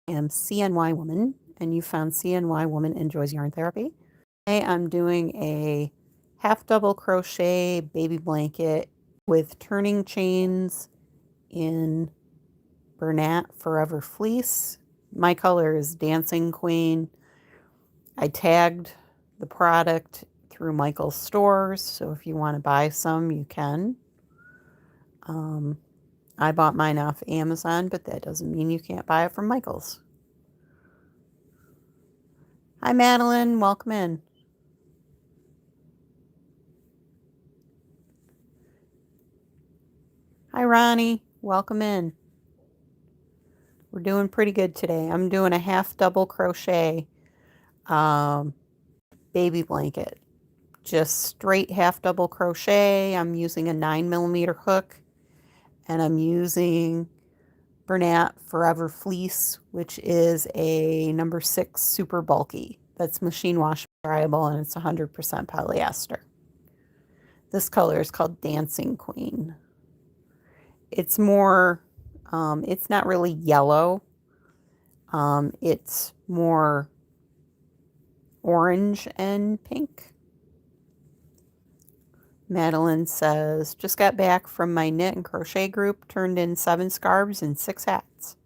I am CNY Woman, and you found CNY Woman Enjoys Yarn Therapy. Today I'm doing a half double crochet baby blanket with turning chains in Bernat Forever Fleece. My color is Dancing Queen. I tagged the product through Michael's stores, so if you want to buy some, you can. I bought mine off Amazon, but that doesn't mean you can't buy it from Michael's. Hi, Madeline. Welcome in. Hi, Ronnie. Welcome in. We're doing pretty good today. I'm doing a half double crochet baby blanket. Just straight half double crochet. I'm using a 9mm hook, and I'm using Bernat Forever Fleece, which is a number 6 super bulky. That's machine wash dryable, and it's 100% polyester. This color is called Dancing Queen. It's more, it's not really yellow. It's more orange and pink. Madeline says, just got back from my knit and crochet group, turned in 7 scarves and 6 hats.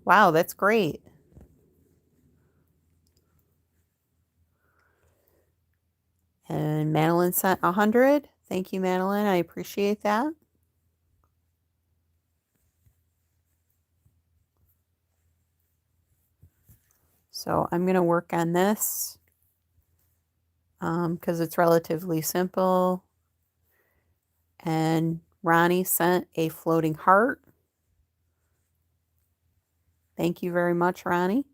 Wow, that's great. And Madeline sent 100. Thank you, Madeline. I appreciate that. So I'm going to work on this because it's relatively simple. And Ronnie sent a floating heart. Thank you very much, Ronnie.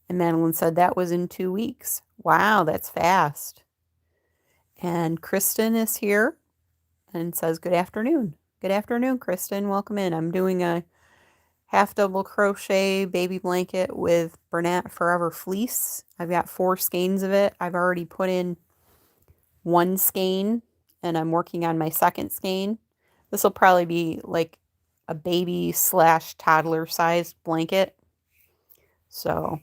And Madeline said that was in 2 weeks. Wow, that's fast. And Kristen is here and says good afternoon. Good afternoon, Kristen. Welcome in. I'm doing a half double crochet baby blanket with Bernat Forever Fleece. I've got 4 skeins of it. I've already put in 1 skein, and I'm working on my 2nd skein. This will probably be like a baby / toddler sized blanket. So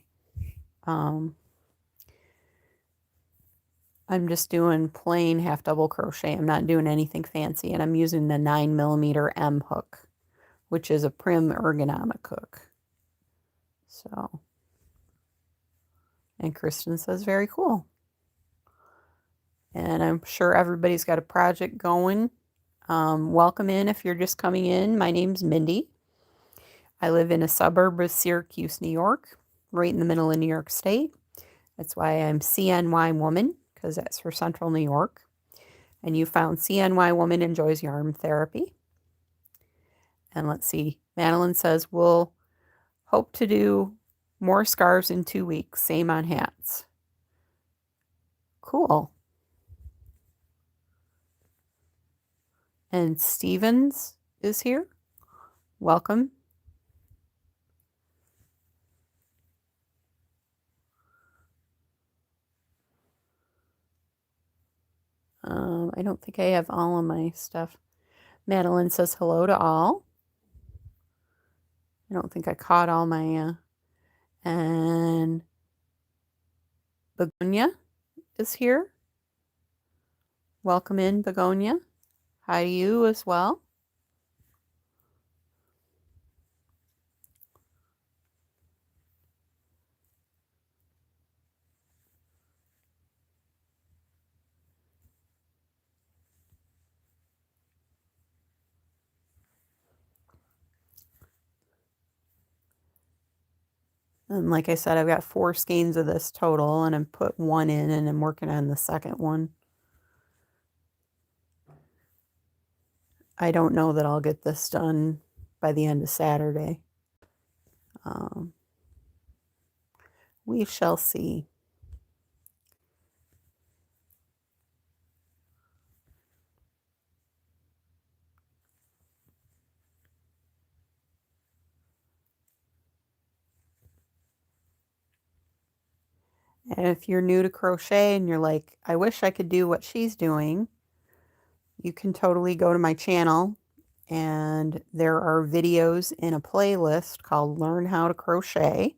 I'm just doing plain half double crochet. I'm not doing anything fancy, and I'm using the 9mm M hook, which is a Prim ergonomic hook. So, and Kristen says very cool. And I'm sure everybody's got a project going. Welcome in if you're just coming in. My name's Mindy. I live in a suburb of Syracuse, New York, right in the middle of New York State. That's why I'm CNY Woman, because that's for Central New York. And you found CNY Woman Enjoys Yarn Therapy. And let's see, Madeline says, we'll hope to do more scarves in 2 weeks. Same on hats. Cool. And Stevens is here. Welcome. I don't think I have all of my stuff. Madeline says hello to all. I don't think I caught all my, and Begonia is here. Welcome in, Begonia. Hi to you as well. And like I said, I've got 4 skeins of this total, and I've put 1 in, and I'm working on the 2nd one. I don't know that I'll get this done by the end of Saturday. We shall see. And if you're new to crochet and you're like, I wish I could do what she's doing, you can totally go to my channel and there are videos in a playlist called Learn How to Crochet.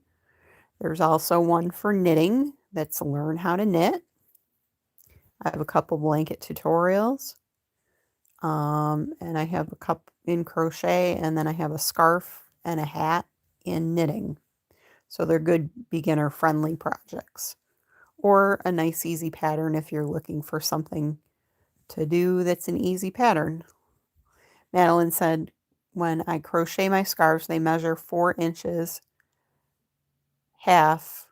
There's also one for knitting that's Learn How to Knit. I have a couple blanket tutorials, and I have a couple in crochet, and then I have a scarf and a hat in knitting. So they're good beginner-friendly projects. Or a nice easy pattern if you're looking for something to do that's an easy pattern. Madeline said, when I crochet my scarves, they measure 4 inches half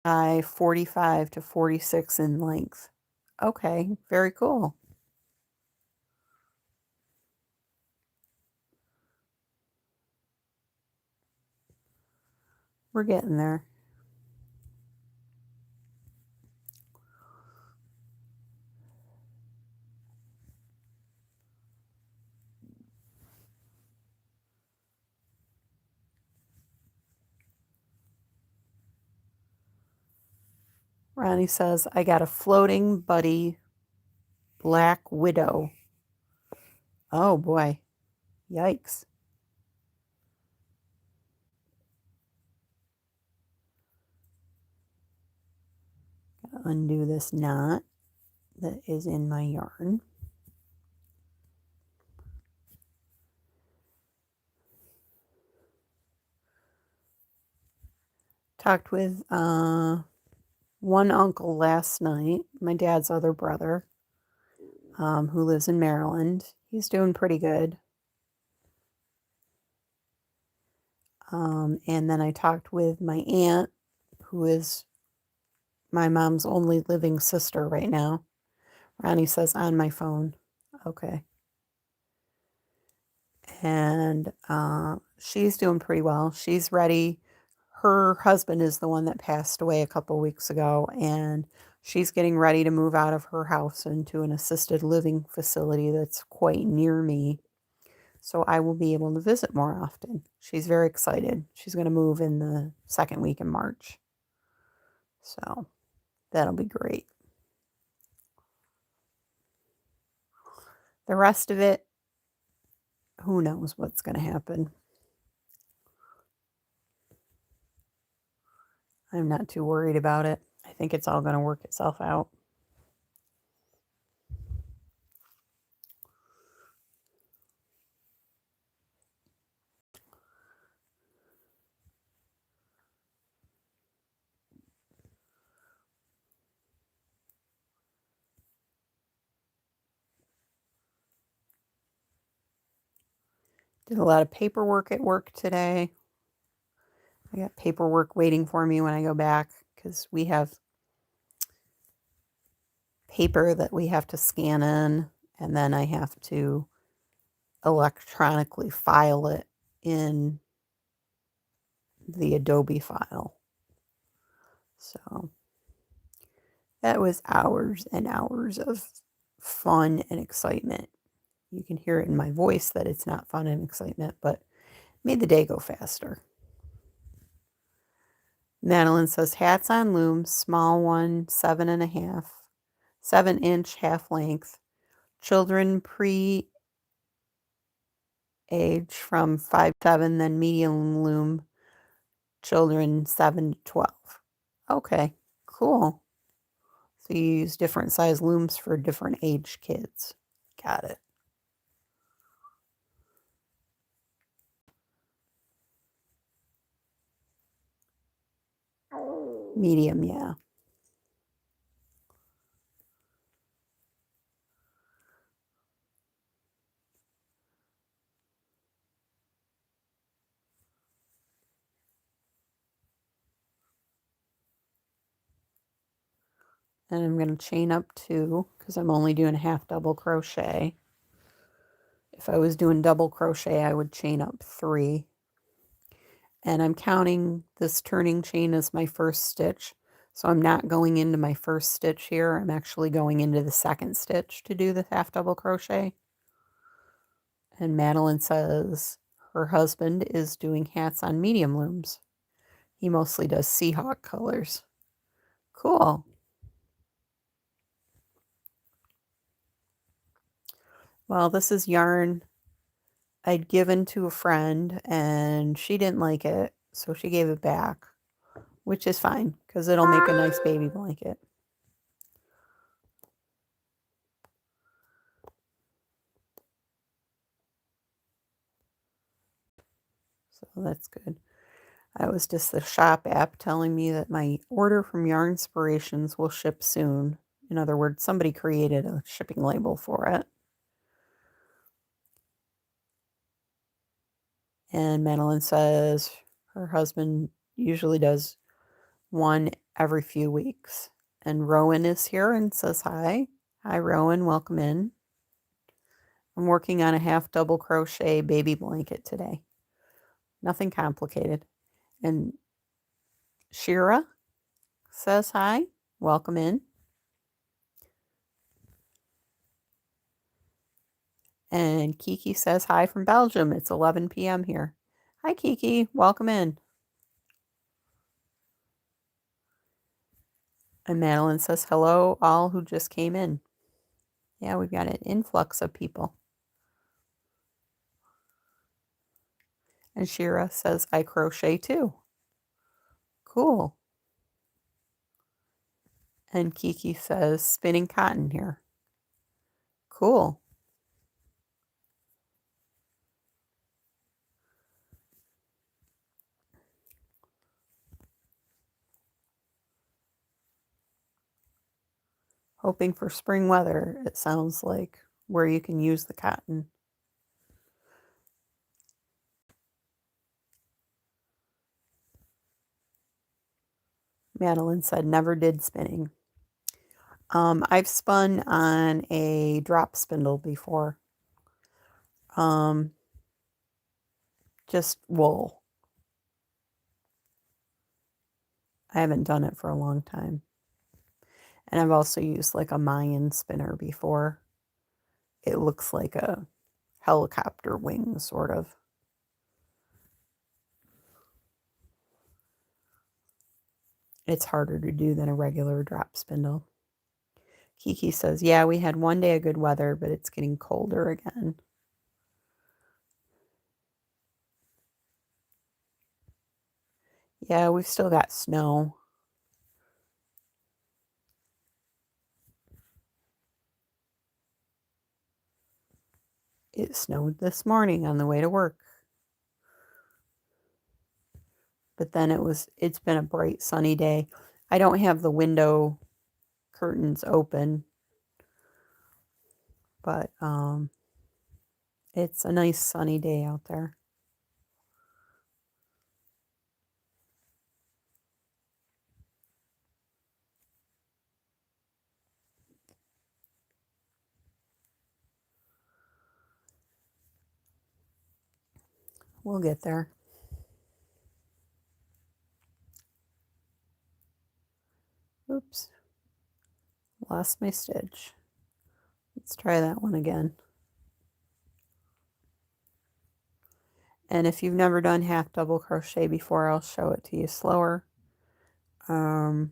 by 45 to 46 in length. Okay, very cool. We're getting there. Ronnie says, I got a floating buddy black widow. Oh boy. Yikes. Gotta undo this knot that is in my yarn. Talked with one uncle last night, my dad's other brother, who lives in Maryland. He's doing pretty good. And then I talked with my aunt, who is my mom's only living sister right now. Ronnie says on my phone. Okay. And she's doing pretty well. She's ready. Her husband is the one that passed away a couple weeks ago, and she's getting ready to move out of her house into an assisted living facility that's quite near me. So I will be able to visit more often. She's very excited. She's going to move in the second week in March. So that'll be great. The rest of it, who knows what's going to happen. I'm not too worried about it. I think it's all going to work itself out. Did a lot of paperwork at work today. I got paperwork waiting for me when I go back because we have paper that we have to scan in, and then I have to electronically file it in the Adobe file. So that was hours and hours of fun and excitement. You can hear it in my voice that it's not fun and excitement, but made the day go faster. Madeline says, hats on looms, small one, 7.5, 7-inch half length. Children pre-age from 5 to 7, then medium loom, children 7 to 12. Okay, cool. So you use different size looms for different age kids. Got it. Medium, yeah. And I'm going to chain up 2 because I'm only doing half double crochet. If I was doing double crochet, I would chain up 3. And I'm counting this turning chain as my first stitch. So I'm not going into my first stitch here. I'm actually going into the second stitch to do the half double crochet. And Madeline says her husband is doing hats on medium looms. He mostly does Seahawk colors. Cool. Well, this is yarn I'd given to a friend and she didn't like it, so she gave it back, which is fine because it'll make a nice baby blanket. So that's good. That was just the shop app telling me that my order from Yarnspirations will ship soon. In other words, somebody created a shipping label for it. And Madeline says her husband usually does one every few weeks. And Rowan is here and says hi. Hi, Rowan. Welcome in. I'm working on a half double crochet baby blanket today. Nothing complicated. And Shira says hi. Welcome in. And Kiki says hi from Belgium. It's 11 p.m. here. Hi, Kiki. Welcome in. And Madeline says hello, all who just came in. Yeah, we've got an influx of people. And Shira says, I crochet too. Cool. And Kiki says, spinning cotton here. Cool. Hoping for spring weather, it sounds like, where you can use the cotton. Madeline said, never did spinning. I've spun on a drop spindle before. Just wool. I haven't done it for a long time. And I've also used like a Mayan spinner before. It looks like a helicopter wing, sort of. It's harder to do than a regular drop spindle. Kiki says, yeah, we had one day of good weather, but it's getting colder again. Yeah, we've still got snow. It snowed this morning on the way to work. But then it's been a bright sunny day. I don't have the window curtains open, but it's a nice sunny day out there. We'll get there. Oops. Lost my stitch. Let's try that one again. And if you've never done half double crochet before, I'll show it to you slower. You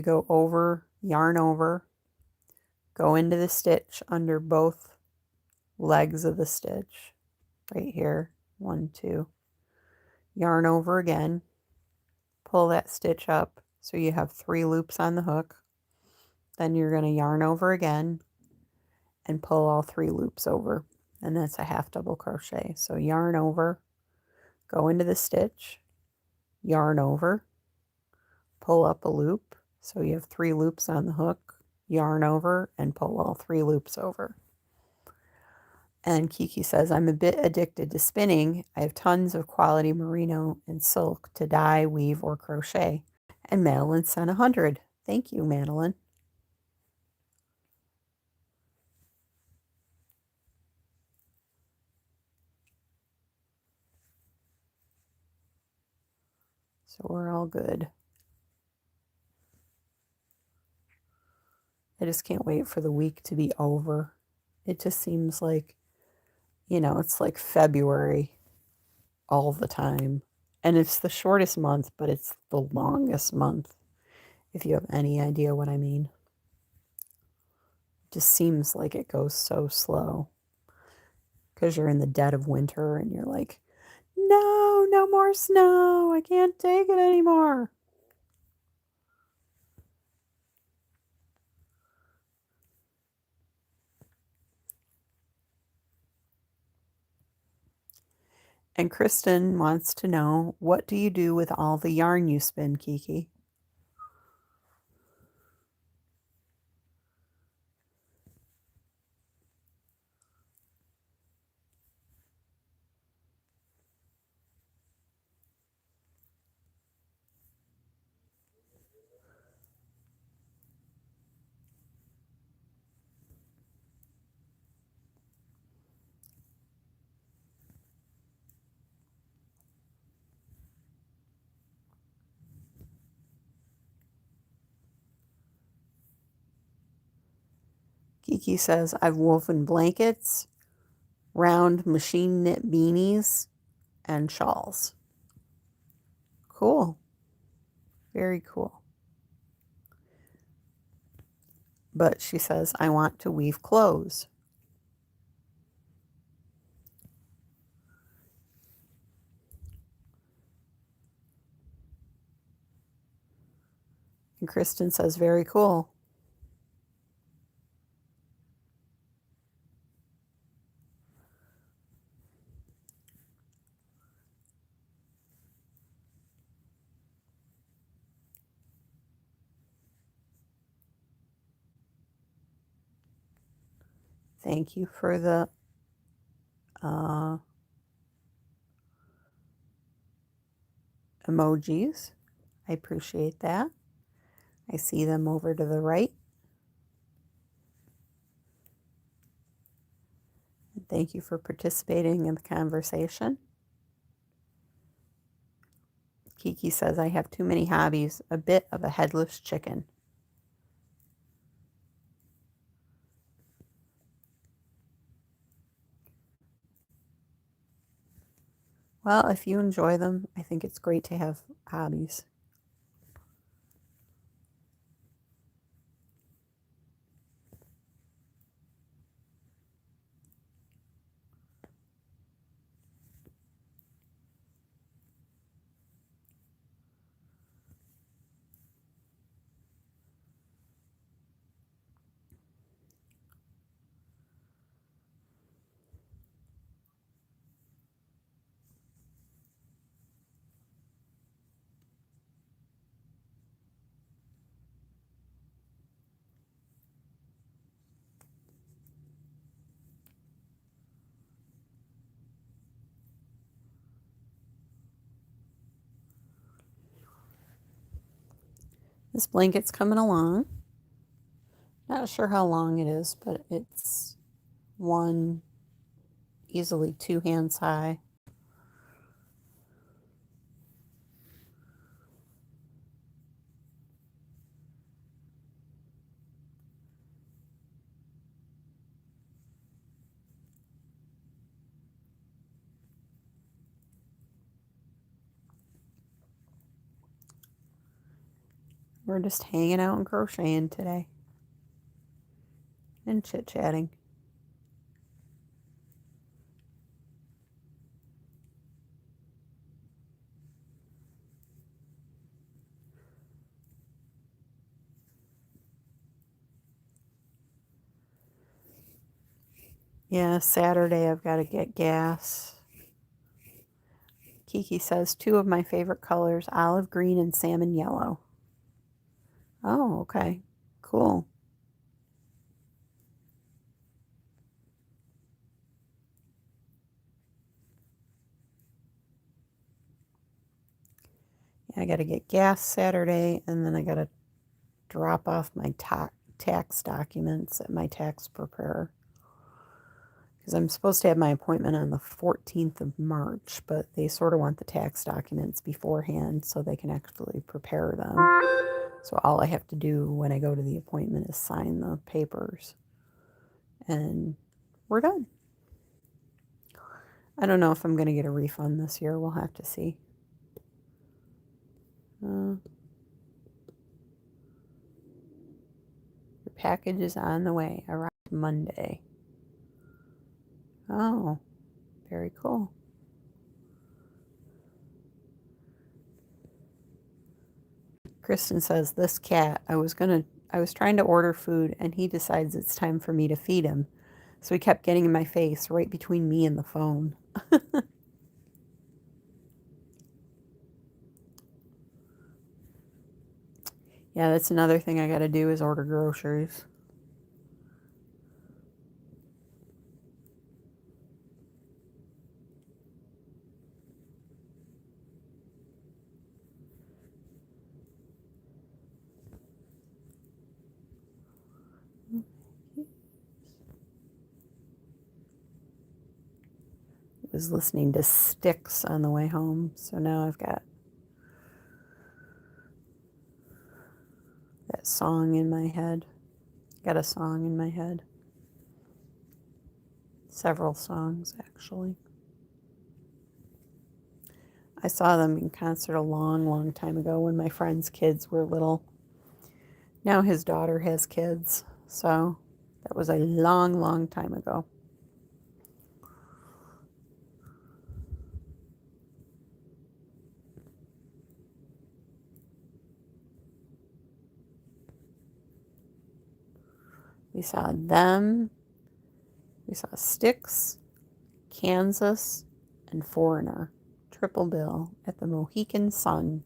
go over, yarn over, go into the stitch under both legs of the stitch, right here, 1, 2. Yarn over again, pull that stitch up so you have 3 loops on the hook. Then you're going to yarn over again and pull all 3 loops over, and that's a half double crochet. So yarn over, go into the stitch, yarn over, pull up a loop, so you have 3 loops on the hook, yarn over, and pull all 3 loops over. And Kiki says, I'm a bit addicted to spinning. I have tons of quality merino and silk to dye, weave, or crochet. And Madeline sent 100. Thank you, Madeline. So we're all good. I just can't wait for the week to be over. It just seems like, it's like February all the time. And it's the shortest month, but it's the longest month, if you have any idea what I mean. just seems like it goes so slow because you're in the dead of winter and you're like, no, no more snow. I can't take it anymore. And Kristen wants to know, what do you do with all the yarn you spin, Kiki? Kiki says, I've woven blankets, round machine knit beanies, and shawls. Cool. Very cool. But she says, I want to weave clothes. And Kristen says, very cool. Thank you for the emojis. I appreciate that. I see them over to the right. And thank you for participating in the conversation. Kiki says, I have too many hobbies, a bit of a headless chicken. Well, if you enjoy them, I think it's great to have hobbies. This blanket's coming along. Not sure how long it is, but it's one, easily 2 hands high. We're just hanging out and crocheting today and chit-chatting. Yeah, Saturday I've got to get gas. Kiki says 2 of my favorite colors, olive green and salmon yellow. Oh, okay. Cool. Yeah, I got to get gas Saturday, and then I got to drop off my tax documents at my tax preparer. Because I'm supposed to have my appointment on the 14th of March, but they sort of want the tax documents beforehand so they can actually prepare them. So all I have to do when I go to the appointment is sign the papers. And we're done. I don't know if I'm going to get a refund this year. We'll have to see. Your package is on the way. Arrived Monday. Oh, very cool. Kristen says, this cat, I was trying to order food and he decides it's time for me to feed him. So he kept getting in my face right between me and the phone. Yeah, that's another thing I gotta do is order groceries. Was listening to Sticks on the way home, so now I've got that song in my head. Got a song in my head. Several songs, actually. I saw them in concert a long, long time ago when my friend's kids were little. Now his daughter has kids, so that was a long, long time ago. We saw them. We saw Styx, Kansas, and Foreigner. Triple bill at the Mohican Sun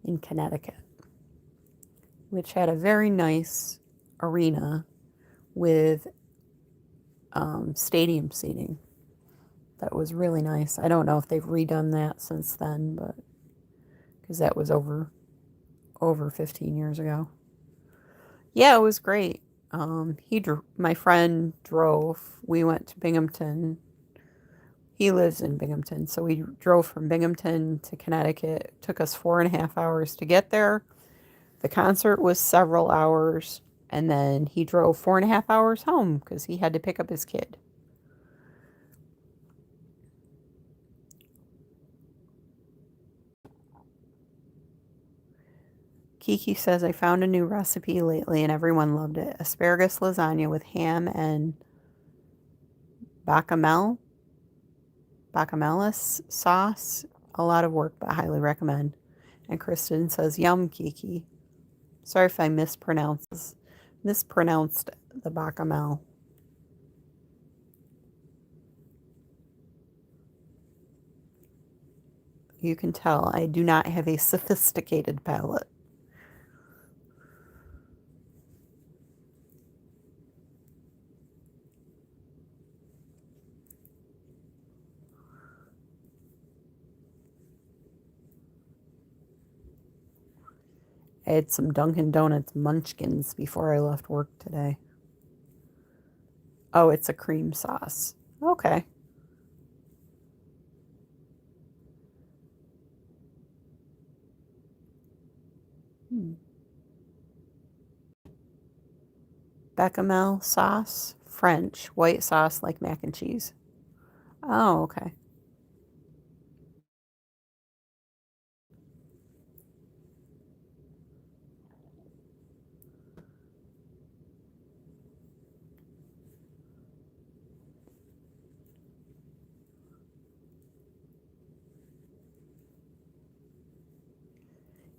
in Connecticut, which had a very nice arena with stadium seating. That was really nice. I don't know if they've redone that since then, but because that was over 15 years ago. Yeah, it was great. My friend drove. We went to Binghamton. He lives in Binghamton, so we drove from Binghamton to Connecticut. It took us 4.5 hours to get there. The concert was several hours, and then he drove 4.5 hours home because he had to pick up his kid. Kiki says, I found a new recipe lately and everyone loved it. Asparagus lasagna with ham and bacamelis sauce. A lot of work, but I highly recommend. And Kristen says, yum, Kiki. Sorry if I mispronounced the bacamel. You can tell I do not have a sophisticated palate. I had some Dunkin' Donuts munchkins before I left work today. Oh, it's a cream sauce. Okay. Bechamel sauce, French, white sauce like mac and cheese. Oh, okay.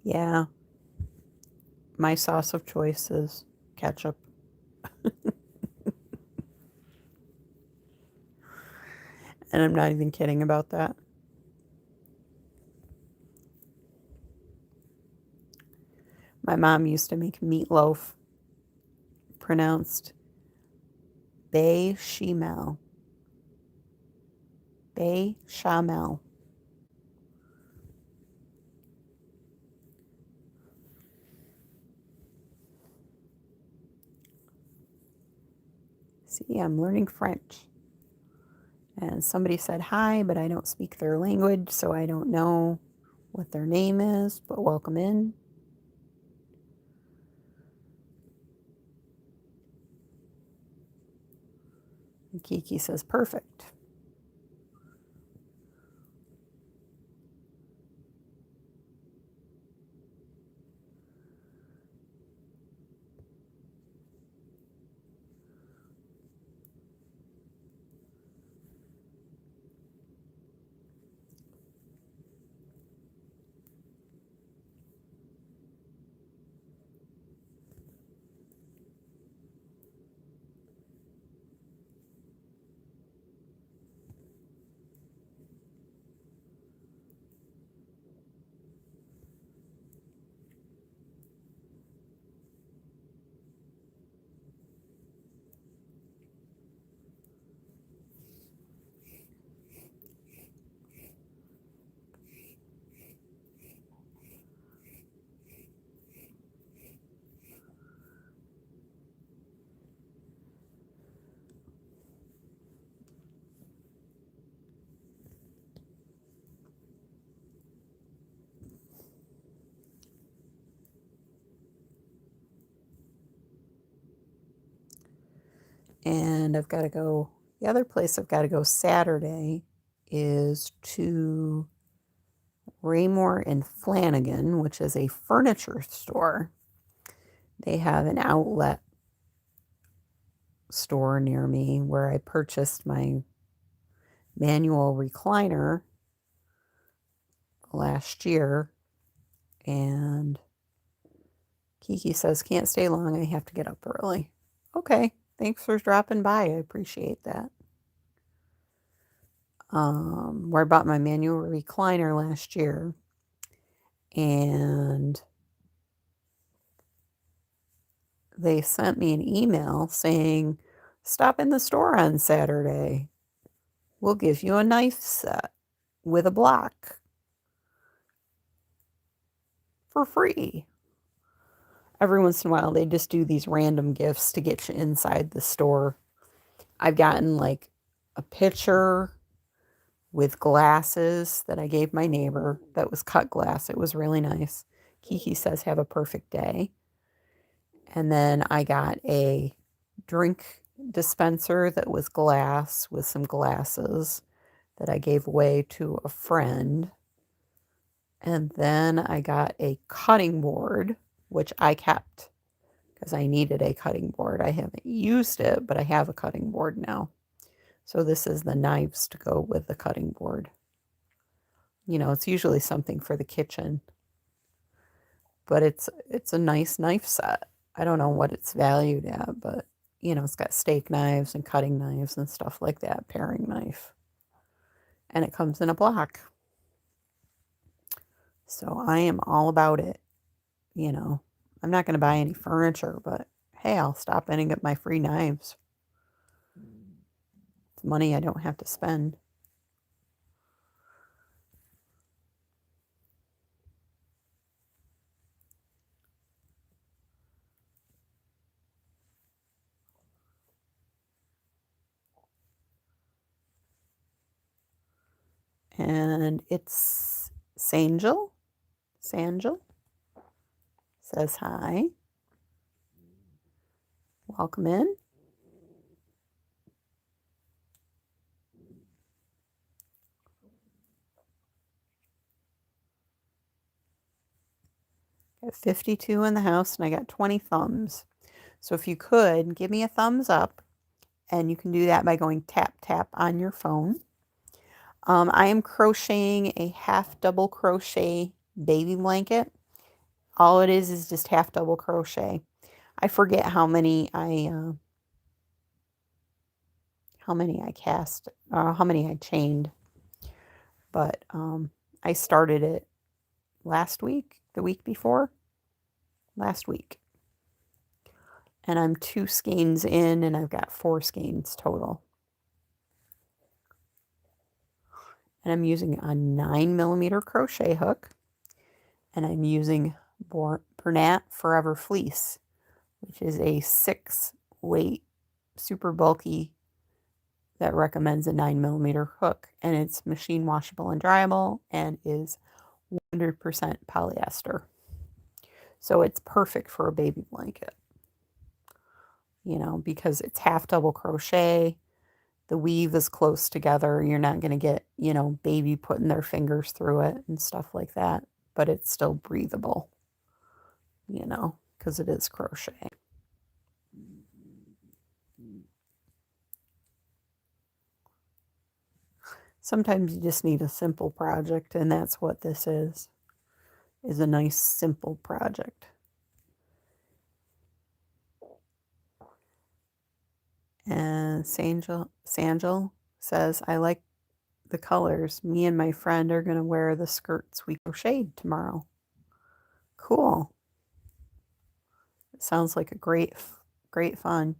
Yeah, my sauce of choice is ketchup. And I'm not even kidding about that. My mom used to make meatloaf, pronounced bechamel. Bechamel. See, I'm learning French. And somebody said hi, but I don't speak their language, so I don't know what their name is, but welcome in. And Kiki says, perfect. And I've got to go, the other place I've got to go Saturday is to Raymore and Flanagan, which is a furniture store. They have an outlet store near me where I purchased my manual recliner last year. And Kiki says, can't stay long. I have to get up early. Okay, thanks for dropping by. I appreciate that. Where I bought my manual recliner last year. And they sent me an email saying, stop in the store on Saturday. We'll give you a knife set with a block for free. Every once in a while, they just do these random gifts to get you inside the store. I've gotten like a pitcher with glasses that I gave my neighbor that was cut glass. It was really nice. Kiki says, have a perfect day. And then I got a drink dispenser that was glass with some glasses that I gave away to a friend. And then I got a cutting board, which I kept because I needed a cutting board. I haven't used it, but I have a cutting board now. So this is the knives to go with the cutting board. You know, it's usually something for the kitchen, but it's a nice knife set. I don't know what it's valued at, but you know, it's got steak knives and cutting knives and stuff like that, paring knife. And it comes in a block. So I am all about it. You know, I'm not going to buy any furniture, but hey, I'll stop in and get my free knives. It's money I don't have to spend. And it's Sangel. Sangel says hi. Welcome in. I have 52 in the house and I got 20 thumbs. So if you could, give me a thumbs up, and you can do that by going tap, tap on your phone. I am crocheting a half double crochet baby blanket. All it is just half double crochet. I forget how many I cast, how many I chained, but I started it last week, the week before, last week. And I'm 2 skeins in, and I've got 4 skeins total. And I'm using a 9mm crochet hook, and I'm using Bernat Forever Fleece, which is a 6-weight, super bulky, that recommends a 9mm hook, and it's machine washable and dryable, and is 100% polyester. So it's perfect for a baby blanket, you know, because it's half double crochet. The weave is close together. You're not going to get, you know, baby putting their fingers through it and stuff like that. But it's still breathable, you know, because it is crochet. Sometimes you just need a simple project, and that's what this is a nice simple project. And Sanjel says, I like the colors. Me and my friend are going to wear the skirts we crocheted tomorrow. Cool. It sounds like a great fun.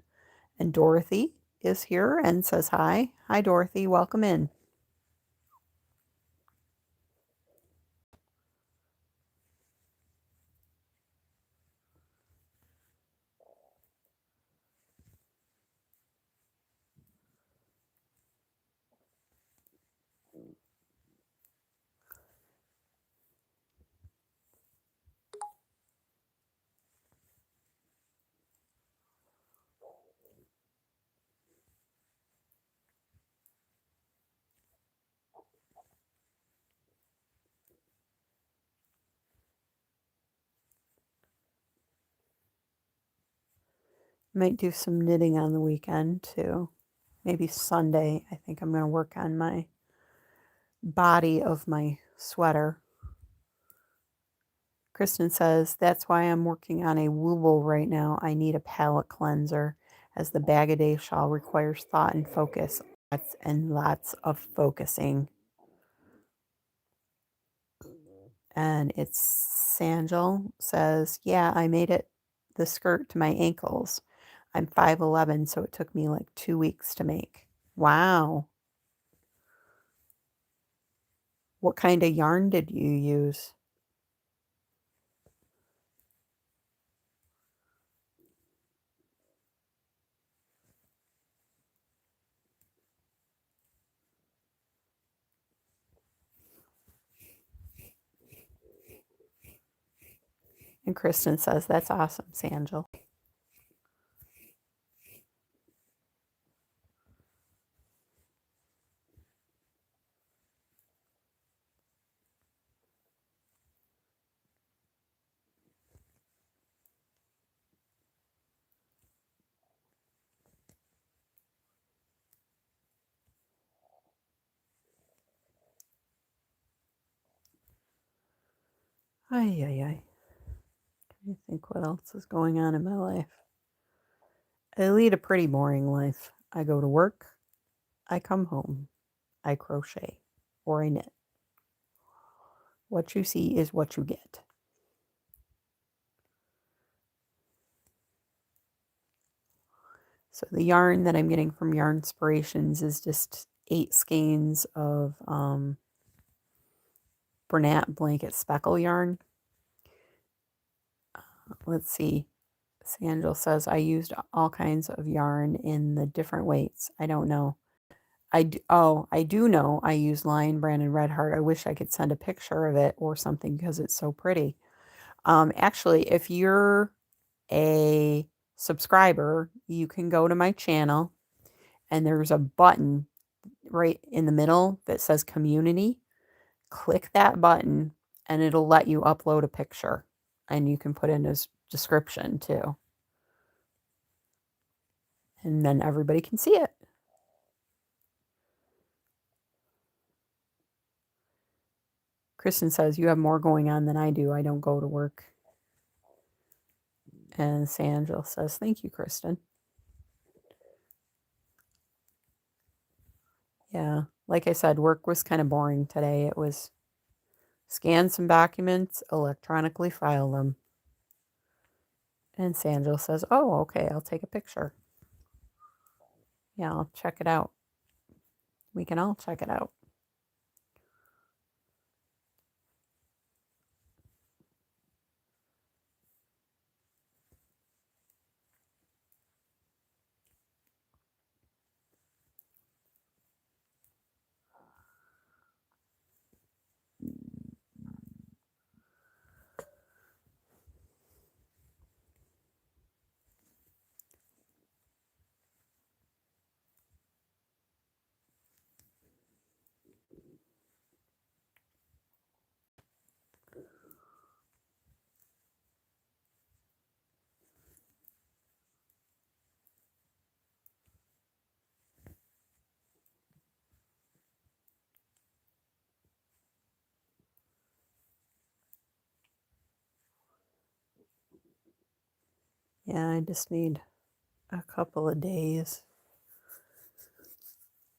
And Dorothy is here and says hi. Hi, Dorothy. Welcome in. Might do some knitting on the weekend too. Maybe Sunday. I think I'm going to work on my body of my sweater. Kristen says, that's why I'm working on a wooble right now. I need a palette cleanser, as the Bag-A-Day shawl requires thought and focus. Lots and lots of focusing. And it's Sanjel says, yeah, I made it the skirt to my ankles. I'm 5'11", so it took me like 2 weeks to make. Wow. What kind of yarn did you use? And Kristen says, that's awesome, Sanjel. Ay, ay, ay. I think what else is going on in my life. I lead a pretty boring life. I go to work, I come home, I crochet, or I knit. What you see is what you get. So the yarn that I'm getting from Yarn Inspirations is just 8 skeins of Bernat blanket speckle yarn. Let's see. Sandal says, I used all kinds of yarn in the different weights. I don't know. I do know I use Lion Brand and Red Heart. I wish I could send a picture of it or something because it's so pretty. Actually, if you're a subscriber, you can go to my channel and there's a button right in the middle that says community. Click that button and it'll let you upload a picture and you can put in a description too. And then everybody can see it. Kristen says, you have more going on than I do. I don't go to work. And Sandra says, thank you, Kristen. Yeah, like I said, work was kind of boring today. It was scan some documents, electronically file them. And Sandra says, oh, okay, I'll take a picture. Yeah, I'll check it out. We can all check it out. Yeah, I just need a couple of days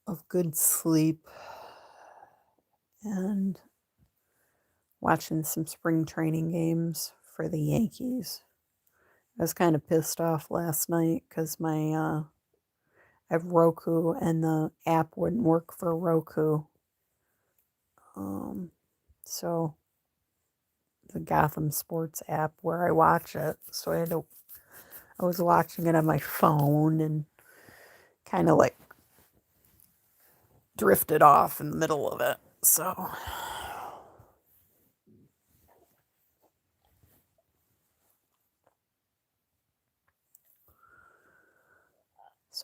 of good sleep and watching some spring training games for the Yankees. I was kind of pissed off last night because I have Roku and the app wouldn't work for Roku. So the Gotham Sports app where I watch it. So I was watching it on my phone and kind of like drifted off in the middle of it. So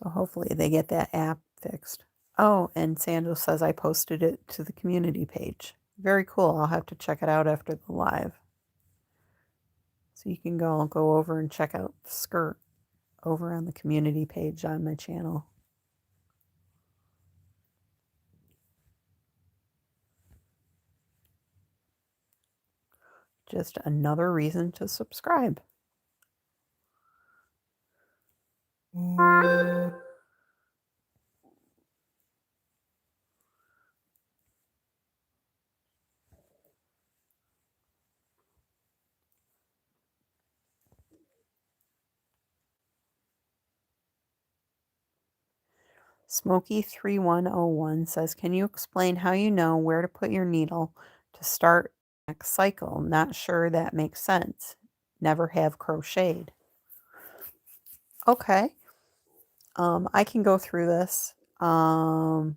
hopefully they get that app fixed. Oh, and Sandra says I posted it to the community page. Very cool. I'll have to check it out after the live. So you can go over and check out the skirt. over on the community page on my channel. Just another reason to subscribe. Smoky3101 says, can you explain how you know where to put your needle to start next cycle? Not sure that makes sense. Never have crocheted. Okay. I can go through this. You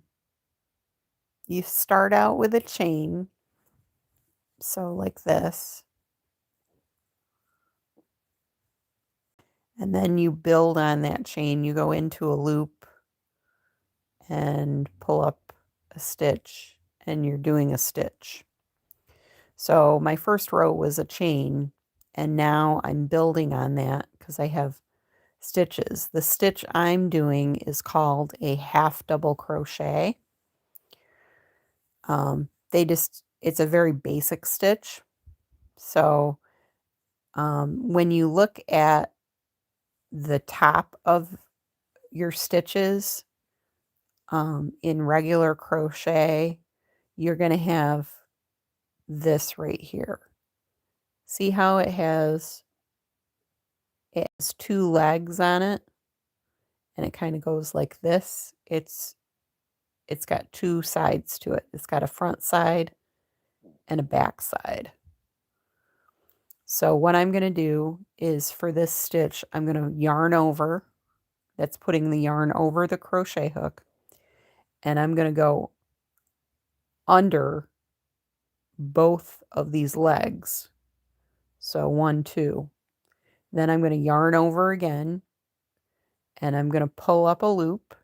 start out with a chain, so like this, and then you build on that chain. You go into a loop and pull up a stitch, and you're doing a stitch. So my first row was a chain, and now I'm building on that because I have stitches. The stitch I'm doing is called a half double crochet. It's a very basic stitch. So when you look at the top of your stitches in regular crochet, you're going to have this right here. See how it has two legs on it, and it kind of goes like this. It's got two sides to it. It's got a front side and a back side. So what I'm going to do is, for this stitch, I'm going to yarn over. That's putting the yarn over the crochet hook, and I'm going to go under both of these legs. So 1, 2. Then I'm going to yarn over again, and I'm going to pull up a loop,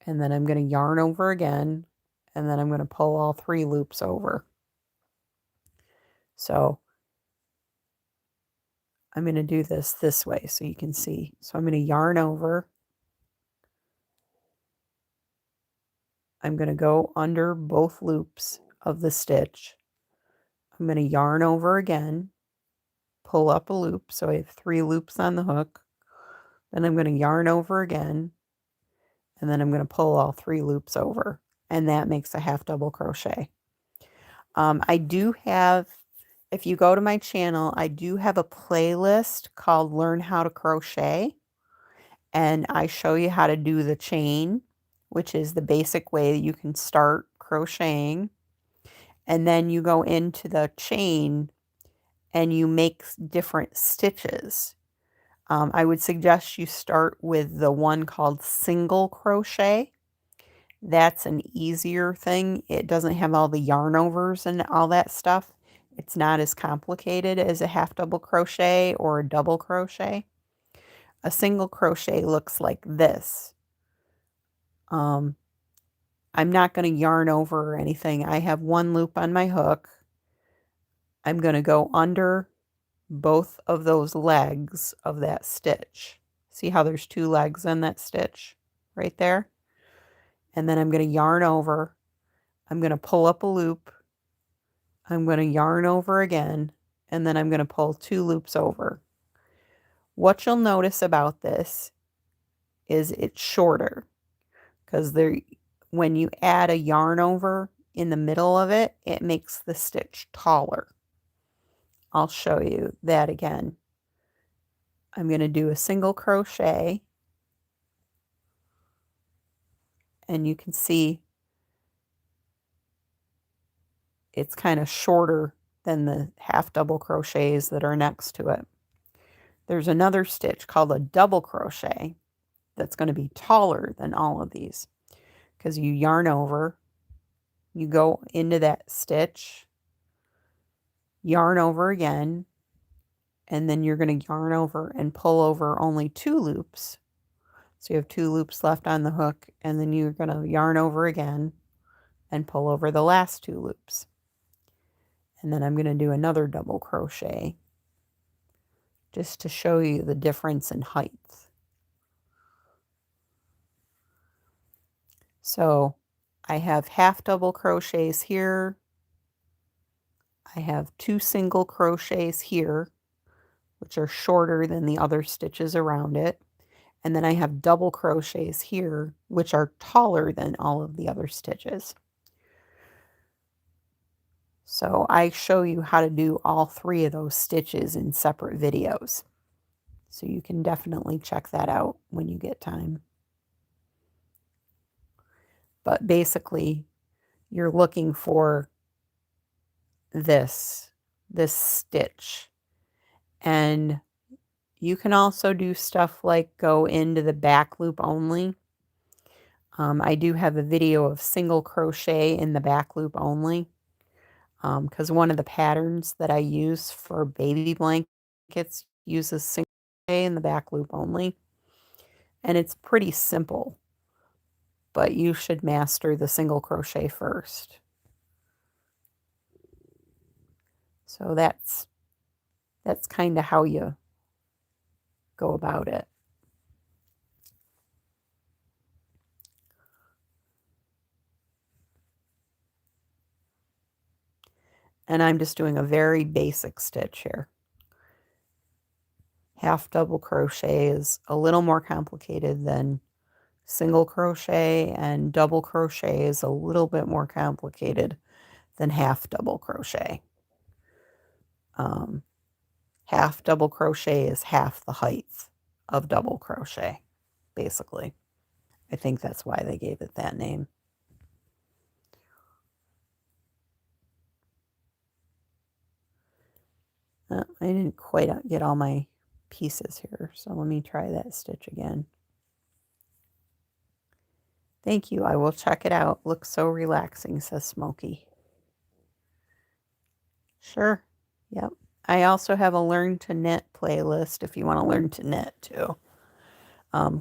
and then I'm going to yarn over again, and then I'm going to pull all 3 loops over. So I'm going to do this way so you can see. So I'm going to yarn over. I'm going to go under both loops of the stitch. I'm going to yarn over again, pull up a loop, so I have 3 loops on the hook. Then I'm going to yarn over again, and then I'm going to pull all 3 loops over, and that makes a half double crochet. I do have, if you go to my channel, I do have a playlist called Learn How to Crochet, and I show you how to do the chain, which is the basic way you can start crocheting. And then you go into the chain and you make different stitches. I would suggest you start with the one called single crochet. That's an easier thing. It doesn't have all the yarn overs and all that stuff. It's not as complicated as a half double crochet or a double crochet. A single crochet looks like this. I'm not going to yarn over or anything. I have 1 loop on my hook. I'm going to go under both of those legs of that stitch. See how there's 2 legs on that stitch right there? And then I'm going to yarn over. I'm going to pull up a loop. I'm going to yarn over again, and then I'm going to pull 2 loops over. What you'll notice about this is it's shorter, because when you add a yarn over in the middle of it, it makes the stitch taller. I'll show you that again. I'm going to do a single crochet, and you can see it's kind of shorter than the half double crochets that are next to it. There's another stitch called a double crochet that's going to be taller than all of these, because you yarn over, you go into that stitch, yarn over again, and then you're going to yarn over and pull over only 2 loops. So you have 2 loops left on the hook, and then you're going to yarn over again and pull over the last 2 loops. And then I'm going to do another double crochet just to show you the difference in height. So I have half double crochets here. I have 2 single crochets here, which are shorter than the other stitches around it. And then I have double crochets here, which are taller than all of the other stitches. So I show you how to do all 3 of those stitches in separate videos. So you can definitely check that out when you get time. But basically, you're looking for this stitch. And you can also do stuff like go into the back loop only. I do have a video of single crochet in the back loop only, because one of the patterns that I use for baby blankets uses single crochet in the back loop only. And it's pretty simple, but you should master the single crochet first. So that's kind of how you go about it. And I'm just doing a very basic stitch here. Half double crochet is a little more complicated than single crochet, and double crochet is a little bit more complicated than half double crochet. Half double crochet is half the height of double crochet, basically. I think that's why they gave it that name. I didn't quite get all my pieces here, so let me try that stitch again. Thank you. I will check it out. Looks so relaxing, says Smokey. Sure. Yep. I also have a Learn to Knit playlist if you want to learn to knit too.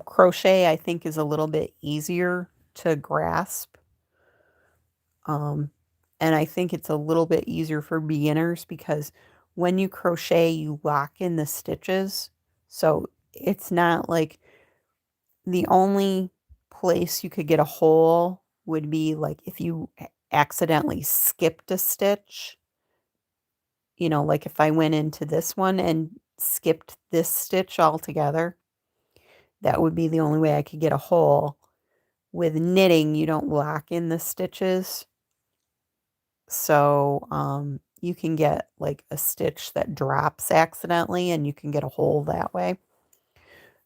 Crochet, I think, is a little bit easier to grasp. And I think it's a little bit easier for beginners because when you crochet, you lock in the stitches. So it's not like the only place you could get a hole would be like if you accidentally skipped a stitch. You know, like if I went into this one and skipped this stitch altogether, that would be the only way I could get a hole. With knitting, you don't lock in the stitches. So you can get like a stitch that drops accidentally and you can get a hole that way.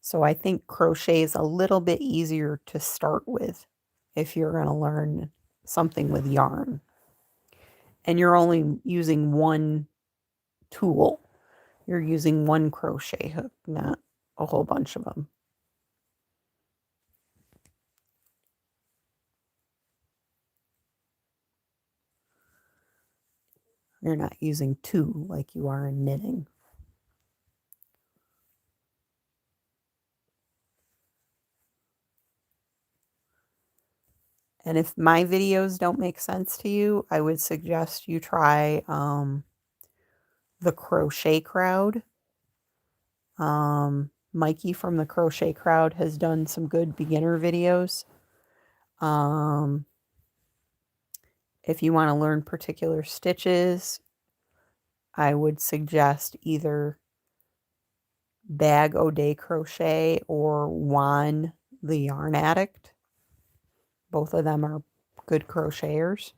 So I think crochet is a little bit easier to start with if you're going to learn something with yarn. And you're only using one tool. You're using one crochet hook, not a whole bunch of them. You're not using two like you are in knitting. And if my videos don't make sense to you, I would suggest you try the Crochet Crowd. Mikey from the Crochet Crowd has done some good beginner videos. If you want to learn particular stitches, I would suggest either Bag O'Day Crochet or Juan the Yarn Addict. Both of them are good crocheters.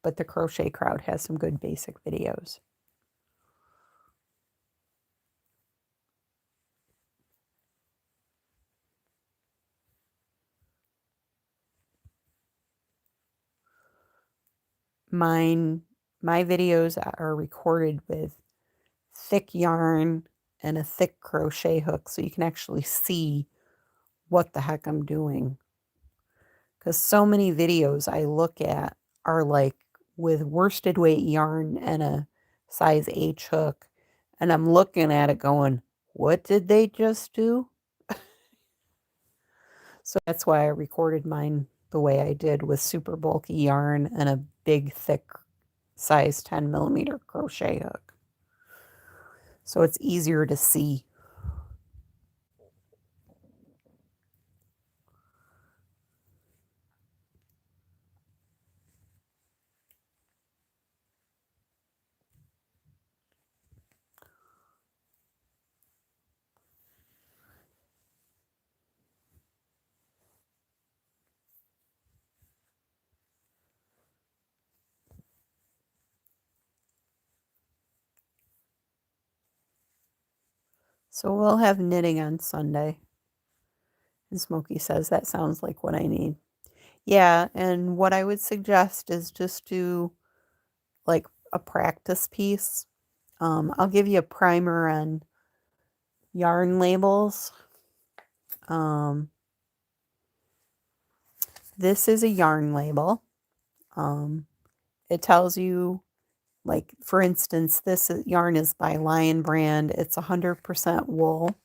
But the Crochet Crowd has some good basic videos. My videos are recorded with thick yarn and a thick crochet hook so you can actually see what the heck I'm doing. Because so many videos I look at are like with worsted weight yarn and a size H hook, and I'm looking at it going, what did they just do? So that's why I recorded mine the way I did, with super bulky yarn and a big thick size 10mm crochet hook. so it's easier to see. So we'll have knitting on Sunday. And Smokey says that sounds like what I need. Yeah, and what I would suggest is just do like a practice piece. I'll give you a primer on yarn labels. This is a yarn label. It tells you, like, for instance, this yarn is by Lion Brand. It's 100% wool.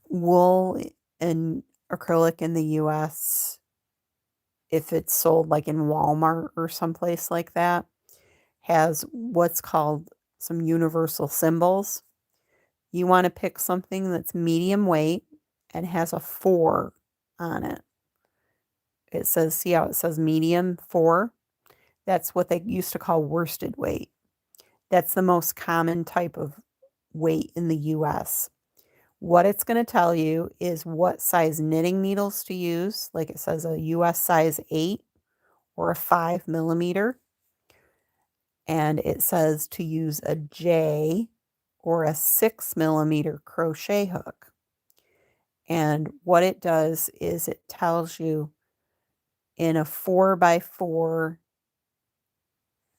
Wool and acrylic in the US, if it's sold like in Walmart or someplace like that, has what's called some universal symbols. You want to pick something that's medium weight and has a 4 on it. It says, see how it says medium 4? That's what they used to call worsted weight. That's the most common type of weight in the US. What it's going to tell you is what size knitting needles to use. Like it says a US size 8 or a 5 millimeter. And it says to use a J or a 6 millimeter crochet hook. And what it does is it tells you in a 4x4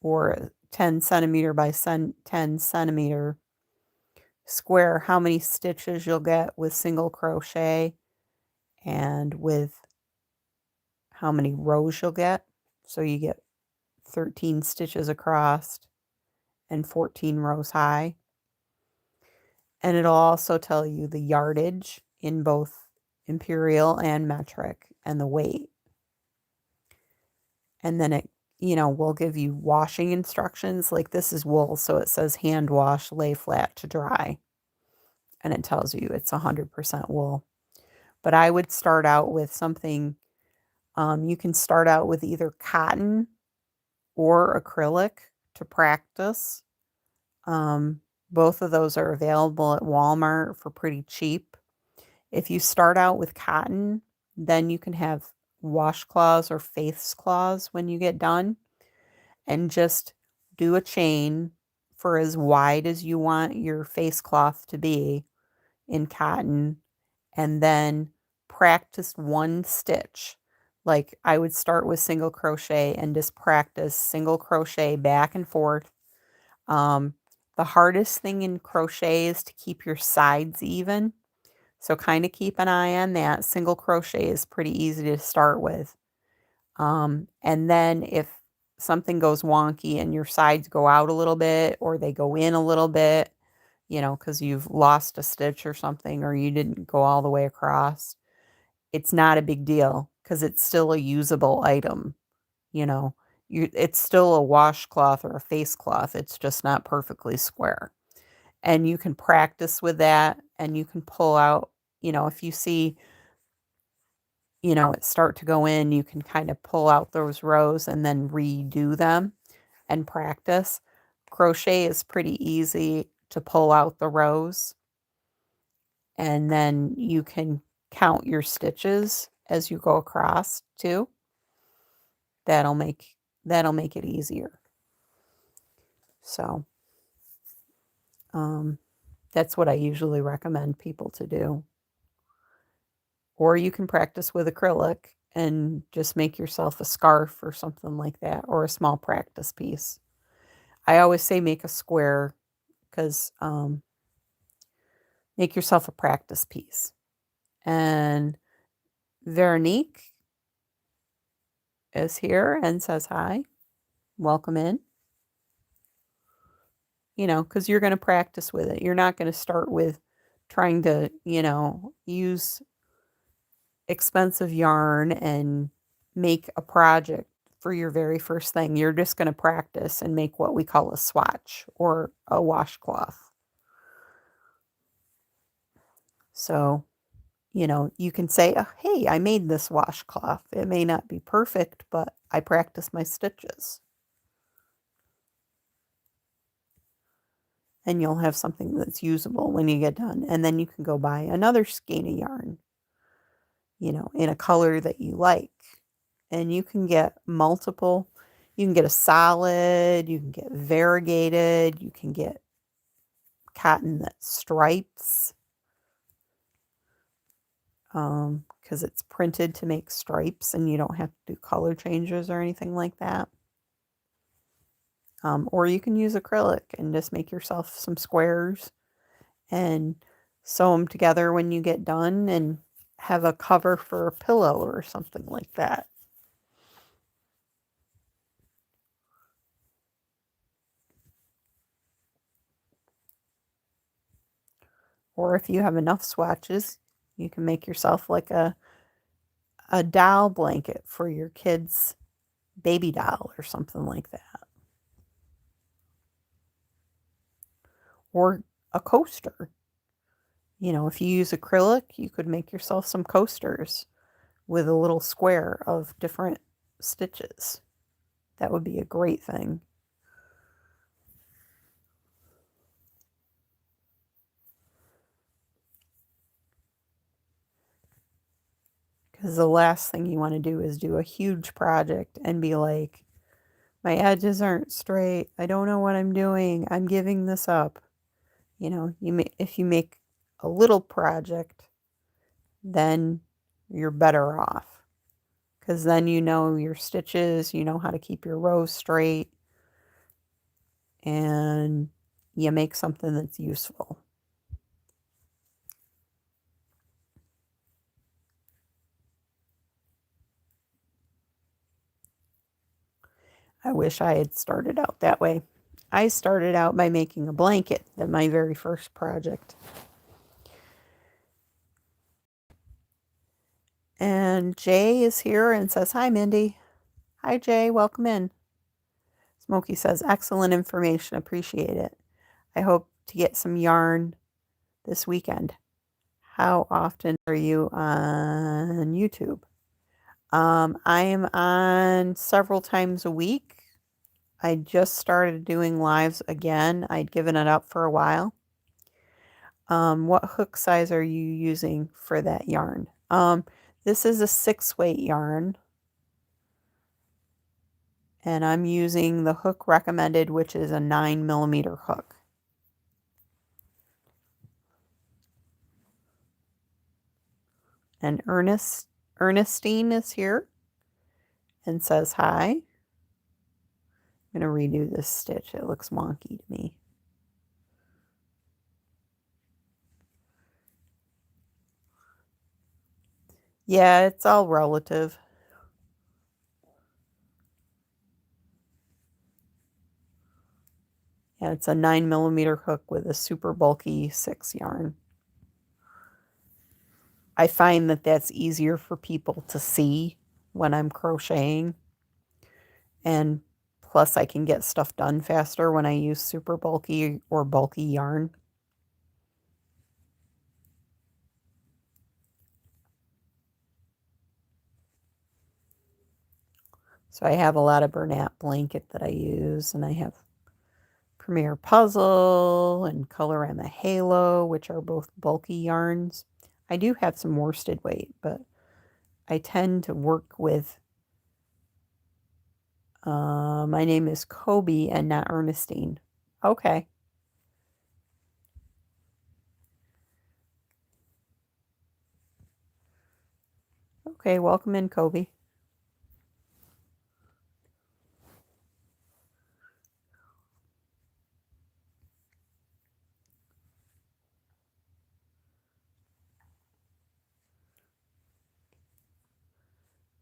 or 10 centimeter by 10 centimeter square how many stitches you'll get with single crochet and with how many rows you'll get. So you get 13 stitches across and 14 rows high. And it'll also tell you the yardage in both imperial and metric and the weight. And then it, will give you washing instructions. Like this is wool, so it says hand wash, lay flat to dry. And it tells you it's 100% wool. But I would start out with something, you can start out with either cotton or acrylic to practice. Both of those are available at Walmart for pretty cheap. If you start out with cotton, then you can have washcloths or face cloths when you get done, and just do a chain for as wide as you want your face cloth to be in cotton, and then practice one stitch. Like I would start with single crochet and just practice single crochet back and forth. The hardest thing in crochet is to keep your sides even. So kind of keep an eye on that. Single crochet is pretty easy to start with. And then if something goes wonky and your sides go out a little bit or they go in a little bit, because you've lost a stitch or something, or you didn't go all the way across, it's not a big deal because it's still a usable item. It's still a washcloth or a face cloth. It's just not perfectly square. And you can practice with that, and you can pull out, if you see, it start to go in, you can kind of pull out those rows and then redo them and practice. Crochet is pretty easy to pull out the rows, and then you can count your stitches as you go across too. That'll make it easier. So that's what I usually recommend people to do. Or you can practice with acrylic and just make yourself a scarf or something like that, or a small practice piece. I always say make a square because make yourself a practice piece. And Veronique is here and says hi. Welcome in. Because you're going to practice with it. You're not going to start with trying to, use expensive yarn and make a project for your very first thing. You're just going to practice and make what we call a swatch or a washcloth. So, you can say, "Oh, hey, I made this washcloth. It may not be perfect, but I practiced my stitches." And you'll have something that's usable when you get done. And then you can go buy another skein of yarn, in a color that you like. And you can get multiple. You can get a solid, you can get variegated, you can get cotton that stripes, because it's printed to make stripes and you don't have to do color changes or anything like that. Or you can use acrylic and just make yourself some squares and sew them together when you get done and have a cover for a pillow or something like that. Or if you have enough swatches, you can make yourself like a doll blanket for your kid's baby doll or something like that. Or a coaster. If you use acrylic, you could make yourself some coasters with a little square of different stitches. That would be a great thing. Because the last thing you want to do is do a huge project and be like, my edges aren't straight. I don't know what I'm doing. I'm giving this up. If you make a little project, then you're better off. Because then you know your stitches, you know how to keep your rows straight, and you make something that's useful. I wish I had started out that way. I started out by making a blanket, that my very first project. And Jay is here and says, hi, Mindy. Hi, Jay. Welcome in. Smokey says, excellent information. Appreciate it. I hope to get some yarn this weekend. How often are you on YouTube? I am on several times a week. I just started doing lives again. I'd given it up for a while. What hook size are you using for that yarn? This is a 6-weight yarn. And I'm using the hook recommended, which is a 9mm hook. And Ernestine is here and says hi. I'm going to redo this stitch. It looks wonky to me. Yeah, it's all relative. Yeah, it's a 9mm hook with a super bulky 6 yarn. I find that that's easier for people to see when I'm crocheting. And plus I can get stuff done faster when I use super bulky or bulky yarn. So I have a lot of Bernat blanket that I use, and I have Premier Puzzle and Colorama Halo, which are both bulky yarns. I do have some worsted weight, but I tend to work with, my name is Kobe and not Ernestine. Okay. Okay, welcome in, Kobe.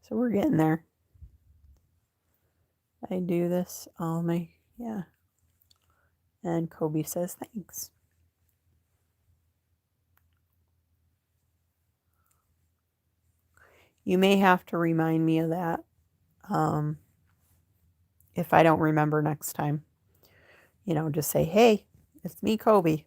So we're getting there. I do this all my, yeah. And Kobe says thanks. You may have to remind me of that. if I don't remember next time, just say, hey, it's me, Kobe.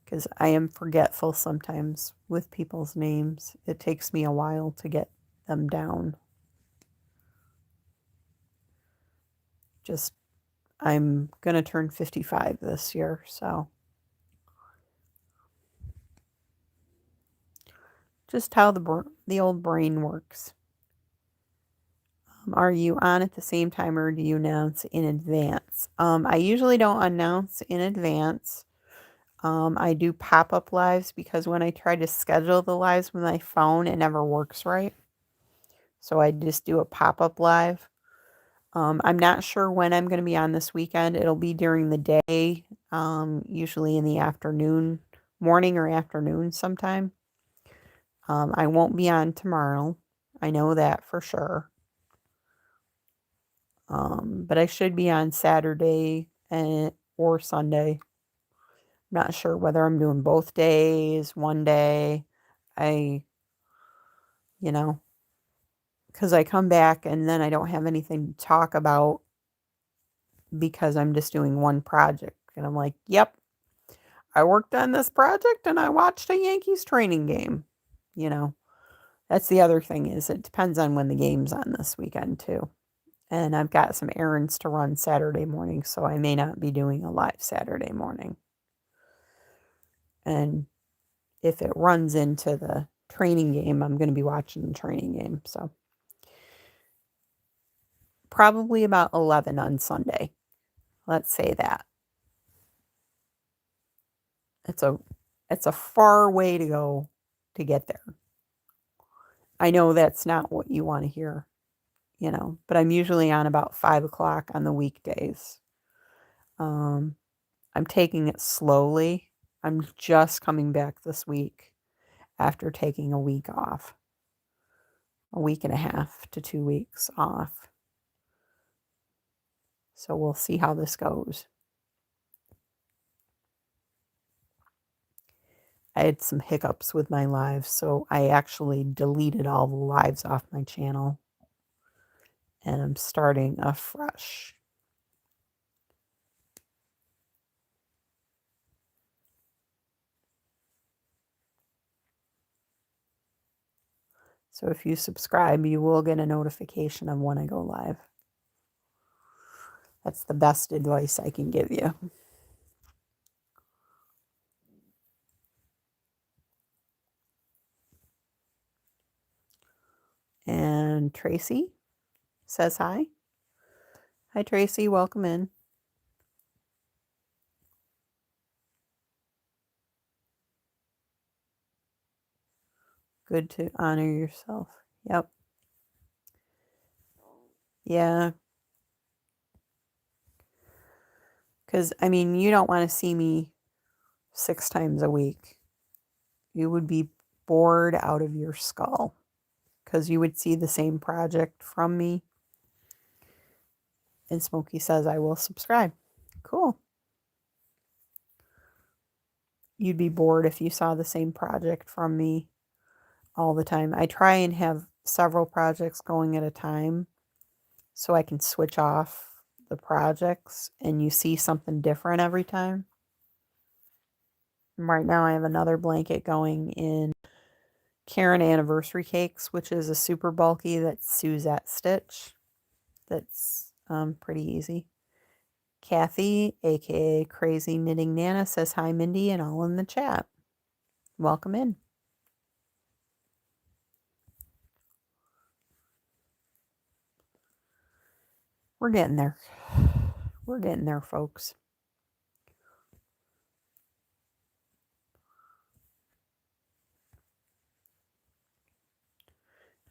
Because I am forgetful sometimes with people's names. It takes me a while to get them down. I'm going to turn 55 this year, so just how the old brain works. Are you on at the same time or do you announce in advance? I usually don't announce in advance. I do pop-up lives because when I try to schedule the lives with my phone, it never works right. So I just do a pop-up live. I'm not sure when I'm going to be on this weekend. It'll be during the day, usually in the afternoon, morning or afternoon sometime. I won't be on tomorrow. I know that for sure. But I should be on Saturday or Sunday. Not sure whether I'm doing both days, one day. You know, because I come back and then I don't have anything to talk about because I'm just doing one project. And I'm like, yep, I worked on this project and I watched a Yankees training game. That's the other thing is it depends on when the game's on this weekend too. And I've got some errands to run Saturday morning, so I may not be doing a live Saturday morning. And if it runs into the training game, I'm going to be watching the training game. So probably about 11 on Sunday. Let's say that. It's a far way to go to get there. I know that's not what you want to hear, but I'm usually on about 5 o'clock on the weekdays. I'm taking it slowly. I'm just coming back this week after taking a week off, a week and a half to 2 weeks off. So we'll see how this goes. I had some hiccups with my lives, so I actually deleted all the lives off my channel. And I'm starting afresh. So if you subscribe, you will get a notification of when I go live. That's the best advice I can give you. And Tracy says hi. Hi, Tracy. Welcome in. Good to honor yourself. Yep. Yeah. Because, you don't want to see me 6 times a week. You would be bored out of your skull because you would see the same project from me. And Smokey says, I will subscribe. Cool. You'd be bored if you saw the same project from me all the time. I try and have several projects going at a time so I can switch off the projects and you see something different every time. Right now I have another blanket going in Karen Anniversary Cakes, which is a super bulky that's Suzette stitch. That's pretty easy. Kathy, aka Crazy Knitting Nana, says hi, Mindy, and all in the chat. Welcome in. We're getting there. We're getting there, folks.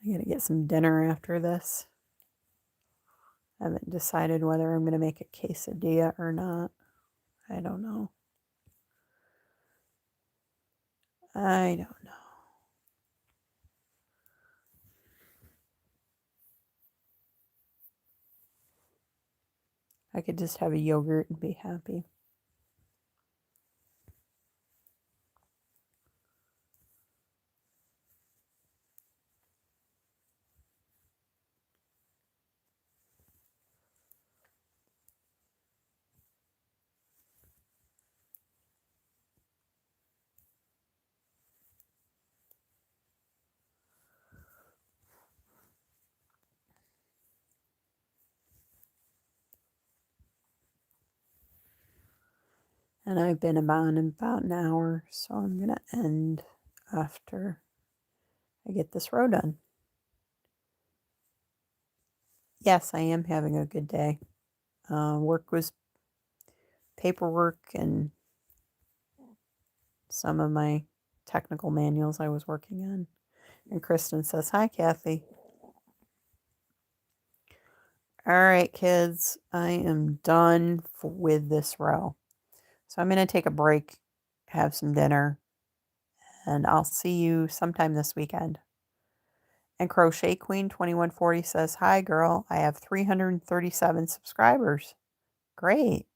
I gotta get some dinner after this. I haven't decided whether I'm gonna make a quesadilla or not. I don't know. I don't know. I could just have a yogurt and be happy. And I've been on about an hour, so I'm going to end after I get this row done. Yes, I am having a good day. Work was paperwork and some of my technical manuals I was working on. And Kristen says, "Hi, Kathy." All right, kids, I am done with this row. So I'm going to take a break, have some dinner, and I'll see you sometime this weekend. And Crochet Queen 2140 says, "Hi, girl. I have 337 subscribers." Great.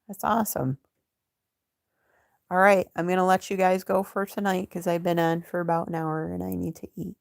That's awesome. All right, I'm going to let you guys go for tonight because I've been on for about an hour and I need to eat.